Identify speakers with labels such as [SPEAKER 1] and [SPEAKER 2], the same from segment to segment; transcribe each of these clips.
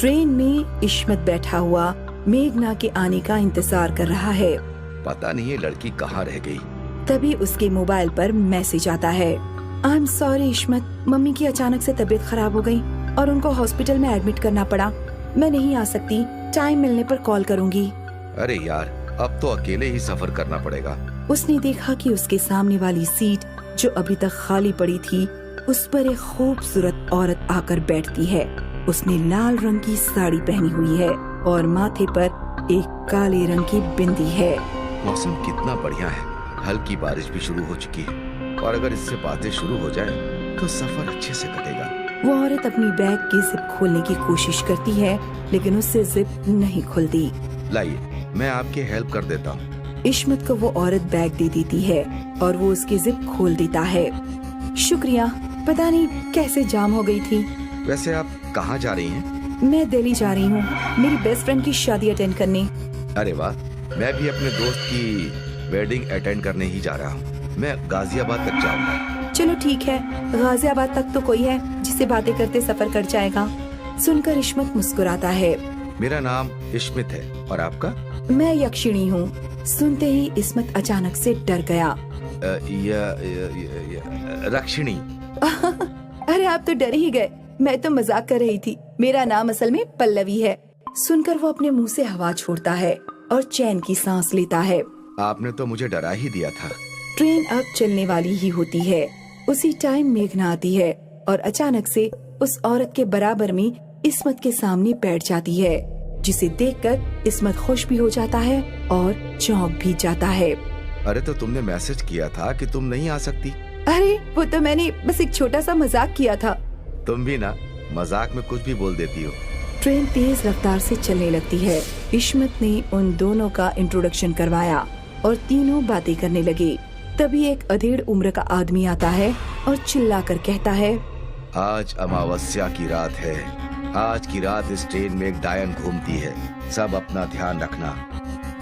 [SPEAKER 1] Train में इस्मत बैठा हुआ मेघना के आने का इंतजार कर रहा है।
[SPEAKER 2] पता नहीं ये लड़की कहाँ रह गई।
[SPEAKER 1] तभी उसके मोबाइल पर मैसेज आता है। I am sorry Ismat, mummy की अचानक से तबीयत खराब हो गई और उनको हॉस्पिटल में एडमिट करना पड़ा। मैं नहीं आ सकती, टाइम मिलने पर कॉल करूंगी।
[SPEAKER 2] अरे यार, अब तो अकेले ही सफर करना पड़ेगा।
[SPEAKER 1] उसने देखा कि उसके सामने वाली सीट जो अभी तक खाली पड़ी थी, उस पर एक खूबसूरत औरत आकर बैठती है। उसने लाल रंग की साड़ी पहनी हुई है और माथे पर एक काले रंग की बिंदी है।
[SPEAKER 2] मौसम कितना बढ़िया है, हल्की बारिश भी शुरू हो चुकी है और अगर इससे बातें शुरू हो जाए तो सफर अच्छे से कटेगा।
[SPEAKER 1] वो औरत अपनी बैग की जिप खोलने की कोशिश करती है, लेकिन उससे जिप नहीं खुलती।
[SPEAKER 2] लाइए, मैं आपकी हेल्प कर देता हूँ।
[SPEAKER 1] इस्मत को वो औरत बैग दे देती है और वो उसकी जिप खोल देता है। शुक्रिया, पता नहीं कैसे जाम हो गई थी।
[SPEAKER 2] वैसे आप कहाँ जा रही हैं?
[SPEAKER 1] मैं दिल्ली जा रही हूँ, मेरी बेस्ट फ्रेंड की शादी अटेंड करने।
[SPEAKER 2] अरे वाह, मैं भी अपने दोस्त की वेडिंग अटेंड करने ही जा रहा हूँ। मैं गाजियाबाद तक जाऊंगा।
[SPEAKER 1] चलो ठीक है, गाजियाबाद तक तो कोई है जिससे बातें करते सफर कर जाएगा। सुनकर इस्मत मुस्कुराता है।
[SPEAKER 2] मेरा नाम इस्मित है और आपका?
[SPEAKER 1] मैं यक्षिणी हूँ। सुनते ही इस्मत अचानक से डर गया।
[SPEAKER 2] रक्षिणी।
[SPEAKER 1] अरे आप तो डर ही गए, मैं तो मजाक कर रही थी। मेरा नाम असल में पल्लवी है। सुनकर वो अपने मुंह से हवा छोड़ता है और चैन की सांस लेता है।
[SPEAKER 2] आपने तो मुझे डरा ही दिया था।
[SPEAKER 1] ट्रेन अब चलने वाली ही होती है। उसी टाइम मेघना आती है और अचानक से उस औरत के बराबर में इस्मत के सामने बैठ जाती है, जिसे देखकर इस्मत खुश भी हो जाता है और चौंक भी जाता है।
[SPEAKER 2] अरे तो तुमने मैसेज किया था कि तुम नहीं आ सकती।
[SPEAKER 1] अरे वो तो मैंने बस एक छोटा सा मजाक किया था।
[SPEAKER 2] तुम भी ना मजाक में कुछ भी बोल देती हो।
[SPEAKER 1] ट्रेन तेज रफ्तार से चलने लगती है। इस्मत ने उन दोनों का इंट्रोडक्शन करवाया और तीनों बातें करने लगे। तभी एक अधेड़ उम्र का आदमी आता है और चिल्लाकर कहता है,
[SPEAKER 2] आज अमावस्या की रात है। आज की रात इस ट्रेन में एक डायन घूमती है, सब अपना ध्यान रखना।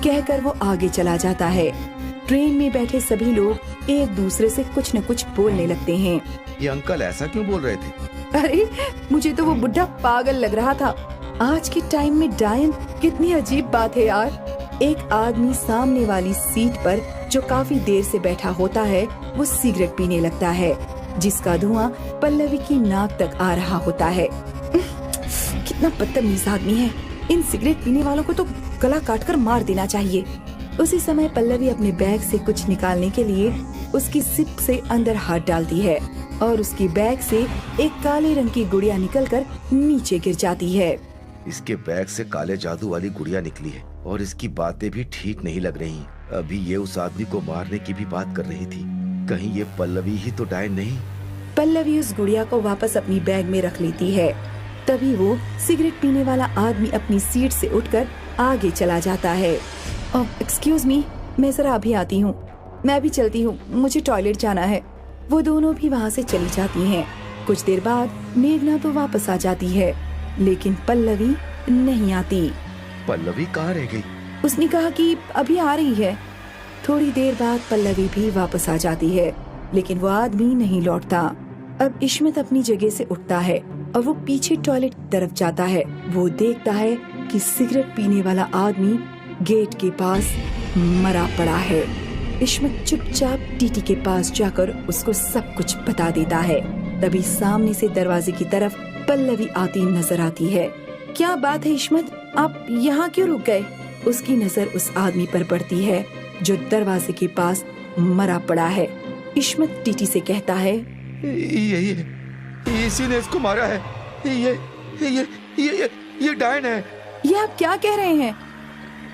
[SPEAKER 1] कहकर वो आगे चला जाता है। ट्रेन में बैठे सभी लोग एक दूसरे से कुछ न कुछ बोलने लगते हैं।
[SPEAKER 2] ये अंकल ऐसा क्यों बोल रहे थे?
[SPEAKER 1] अरे मुझे तो वो बुढ़ा पागल लग रहा था। आज के टाइम में डायन, कितनी अजीब बात है यार। एक आदमी सामने वाली सीट पर जो काफी देर से बैठा होता है, वो सिगरेट पीने लगता है, जिसका धुआं पल्लवी की नाक तक आ रहा होता है। कितना बदतमीज आदमी है। इन सिगरेट पीने वालों को तो गला काटकर मार देना चाहिए। उसी समय पल्लवी अपने बैग से कुछ निकालने के लिए उसकी जिप से अंदर हाथ डालती है और उसकी बैग से एक काले रंग की गुड़िया निकलकर नीचे गिर जाती है।
[SPEAKER 2] इसके बैग से काले जादू वाली गुड़िया निकली है और इसकी बातें भी ठीक नहीं लग रही। अभी ये उस आदमी को मारने की भी बात कर रही थी। कहीं ये पल्लवी ही तो डायन नहीं?
[SPEAKER 1] पल्लवी उस गुड़िया को वापस अपनी बैग में रख लेती है। तभी वो सिगरेट पीने वाला आदमी अपनी सीट से उठकर आगे चला जाता है। एक्सक्यूज मी, मैं जरा अभी आती हूँ। मैं भी चलती हूँ, मुझे टॉयलेट जाना है। वो दोनों भी वहाँ से चली जाती हैं। कुछ देर बाद मेघना तो वापस आ जाती है, लेकिन पल्लवी नहीं आती।
[SPEAKER 2] पल्लवी कहाँ रह गई?
[SPEAKER 1] उसने कहा कि अभी आ रही है। थोड़ी देर बाद पल्लवी भी वापस आ जाती है, लेकिन वो आदमी नहीं लौटता। अब इस्मत अपनी जगह से उठता है और वो पीछे टॉयलेट की तरफ जाता है। वो देखता है कि सिगरेट पीने वाला आदमी गेट के पास मरा पड़ा है। इस्मत चुपचाप टीटी के पास जाकर उसको सब कुछ बता देता है। तभी सामने से दरवाजे की तरफ पल्लवी आती नजर आती है। क्या बात है इस्मत, आप यहाँ क्यों रुक गए? उसकी नजर उस आदमी पर पड़ती है जो दरवाजे के पास मरा पड़ा है। इस्मत टीटी से कहता है,
[SPEAKER 2] इसी ने इसको मारा है। ये डायन है।
[SPEAKER 1] ये आप क्या कह रहे हैं?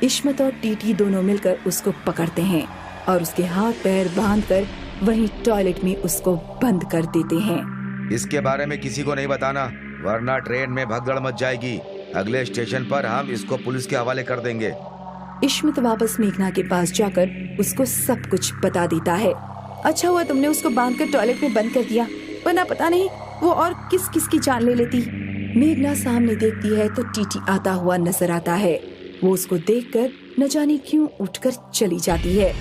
[SPEAKER 1] इस्मत और टीटी दोनों मिलकर उसको पकड़ते हैं और उसके हाथ पैर बांधकर वहीं टॉयलेट में उसको बंद कर देते हैं।
[SPEAKER 2] इसके बारे में किसी को नहीं बताना, वरना ट्रेन में भगदड़ मच जाएगी। अगले स्टेशन पर हम इसको पुलिस के हवाले कर देंगे।
[SPEAKER 1] इस्मत वापस मेघना के पास जाकर उसको सब कुछ बता देता है। अच्छा हुआ तुमने उसको बांधकर टॉयलेट में बंद कर दिया, वरना पता नहीं वो और किस किस की जान ले लेती। मेघना सामने देखती है तो टीटी आता हुआ नजर आता है। वो उसको देखकर न जाने क्यों उठकर चली जाती है।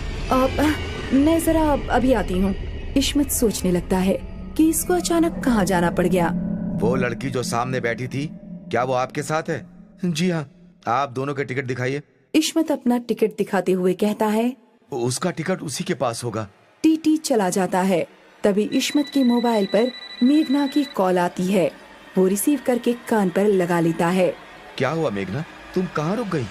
[SPEAKER 1] मैं जरा अभी आती हूँ। इस्मत सोचने लगता है कि इसको अचानक कहाँ जाना पड़ गया।
[SPEAKER 2] वो लड़की जो सामने बैठी थी, क्या वो आपके साथ है? जी हाँ। आप दोनों के टिकट दिखाइए।
[SPEAKER 1] इस्मत अपना टिकट दिखाते हुए कहता है।
[SPEAKER 2] उसका टिकट उसी के पास होगा।
[SPEAKER 1] टीटी चला जाता है। तभी इस्मत के मोबाइल पर मेघना की कॉल आती है। वो रिसीव करके कान पर लगा लेता है।
[SPEAKER 2] क्या हुआ मेघना, तुम कहाँ रुक गई?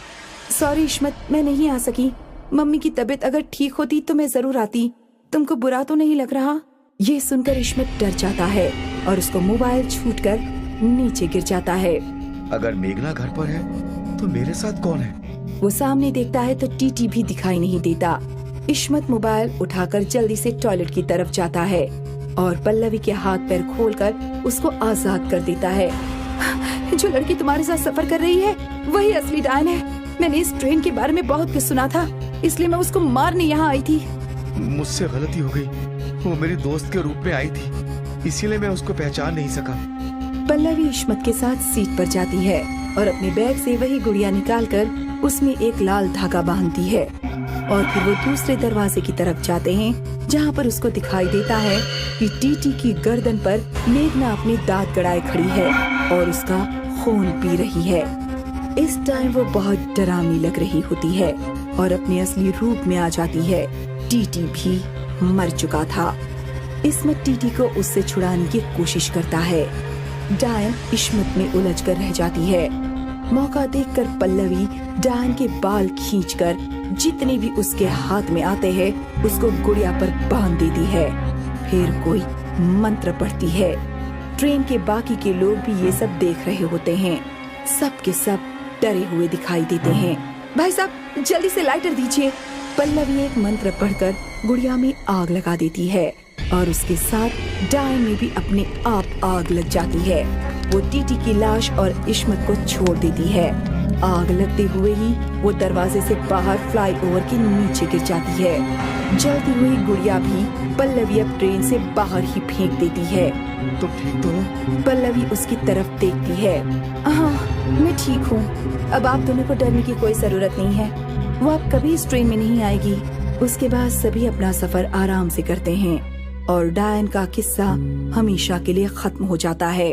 [SPEAKER 1] सॉरी इस्मत, मैं नहीं आ सकी। मम्मी की तबीयत अगर ठीक होती तो मैं जरूर आती। तुमको बुरा तो नहीं लग रहा? ये सुनकर इस्मत डर जाता है और उसको मोबाइल छूटकर नीचे गिर जाता है।
[SPEAKER 2] अगर मेघना घर पर है तो मेरे साथ कौन है?
[SPEAKER 1] वो सामने देखता है तो टीटी भी दिखाई नहीं देता। इस्मत मोबाइल उठाकर जल्दी से टॉयलेट की तरफ जाता है और पल्लवी के हाथ पैर खोलकर उसको आजाद कर देता है। जो लड़की तुम्हारे साथ सफर कर रही है वही असली डायन है। मैंने इस ट्रेन के बारे में बहुत कुछ सुना था, इसलिए मैं उसको मारने यहाँ आई थी।
[SPEAKER 2] मुझसे गलती हो गई। वो मेरी दोस्त के रूप में आई थी, इसीलिए मैं उसको पहचान नहीं सका।
[SPEAKER 1] पल्लवी इस्मत के साथ सीट पर जाती है और अपने बैग से वही गुड़िया निकालकर उसमें एक लाल धागा बांधती है और फिर वो दूसरे दरवाजे की तरफ जाते हैं जहाँ पर उसको दिखाई देता है कि टीटी की गर्दन पर मेघना अपने दांत गड़ाए खड़ी है और उसका खून पी रही है। इस टाइम वो बहुत डरावनी लग रही होती है और अपने असली रूप में आ जाती है। टीटी भी मर चुका था। इस्मत टीटी को उससे छुड़ाने की कोशिश करता है। डायन इस्मत में उलझकर रह जाती है। मौका देखकर पल्लवी डायन के बाल खींचकर जितने भी उसके हाथ में आते हैं उसको गुड़िया पर बांध देती है। फिर कोई मंत्र पढ़ती है। ट्रेन के बाकी के लोग भी ये सब देख रहे होते हैं। सब के सब डरे हुए दिखाई देते हैं। भाई साहब जल्दी से लाइटर दीजिए। पल्लवी एक मंत्र पढ़कर गुड़िया में आग लगा देती है और उसके साथ डायन में भी अपने आप आग लग जाती है। वो टीटी की लाश और इस्मत को छोड़ देती है। आग लगते हुए ही वो दरवाजे से बाहर फ्लाईओवर के नीचे गिर जाती है। जलती हुई गुड़िया भी पल्लवी अब ट्रेन से बाहर ही फेंक देती है।
[SPEAKER 2] तुम ठीक तो हो?
[SPEAKER 1] पल्लवी उसकी तरफ देखती है। हाँ मैं ठीक हूँ। अब आप दोनों को डरने की कोई जरूरत नहीं है। वो अब कभी इस ट्रेन में नहीं आएगी। उसके बाद सभी अपना सफर आराम से करते हैं और डायन का किस्सा हमेशा के लिए खत्म हो जाता है।